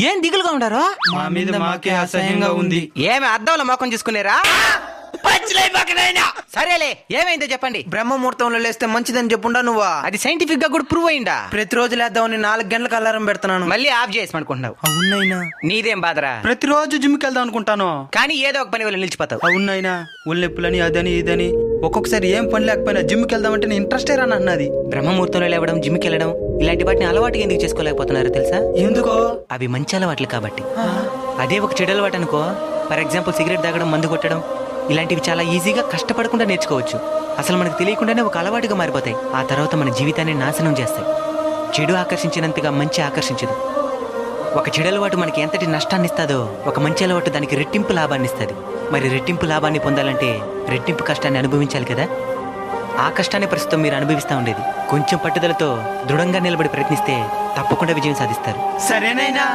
ఏం దిగులుగా ఉండారు? మా మీద మాకే అసహ్యంగా ఉంది. ఏమి అద్దంలో మొఖం చూసుకునేరా? సరేలే, ఏమైందో చెప్పండి. బ్రహ్మముహూర్తంలో లేస్తే మంచిదని చెప్పుండా నువ్వా? అది సైంటిఫిక్ గా కూడా ప్రూవ్ అయిందా? ప్రతిరోజు లేద్దామని 4 గంటలకు అలారం పెడుతున్నాను. మళ్ళీ ఆఫ్ చేసి అనుకుంటున్నావు. అవునైనా నీదేం బాధరా? ప్రతిరోజు జిమ్కి వెళ్దాం అనుకుంటాను, కానీ ఏదో ఒక పని వల్ల నిలిచిపోతావు. అవునైనా ఒళ్ళు నొప్పులని అదని ఇదని ఒక్కొక్కసారి ఏం పని లేకపోయినా జిమ్కి వెళ్దామంటే నేను ఇంట్రెస్టే రాను అన్నది. బ్రహ్మముహూర్తంలో లేవడం, జిమ్కి వెళ్ళడం ఇలాంటి వాటిని అలవాటుగా ఎందుకు చేసుకోలేకపోతున్నారో తెలుసా? ఎందుకో? అవి మంచి అలవాట్లు కాబట్టి. అదే ఒక చెడు అలవాటు అనుకో, ఫర్ ఎగ్జాంపుల్ సిగరెట్ తాగడం, మందు కొట్టడం, ఇలాంటివి చాలా ఈజీగా కష్టపడకుండా నేర్చుకోవచ్చు. అసలు మనకు తెలియకుండానే ఒక అలవాటుగా మారిపోతాయి. ఆ తర్వాత మన జీవితాన్ని నాశనం చేస్తాయి. చెడు ఆకర్షించినంతగా మంచి ఆకర్షించదు. ఒక చెడు అలవాటు మనకి ఎంతటి నష్టాన్ని ఇస్తుందో, ఒక మంచి అలవాటు దానికి రెట్టింపు లాభాన్ని ఇస్తుంది. మరి రెట్టింపు లాభాన్ని పొందాలంటే రెట్టింపు కష్టాన్ని అనుభవించాలి కదా. ఆ కష్టాన్ని ప్రస్తుతం మీరు అనుభవిస్తూ ఉండేది. కొంచెం పట్టుదలతో దృఢంగా నిలబడి ప్రయత్నిస్తే తప్పకుండా విజయం సాధిస్తారు. సరేనైనా.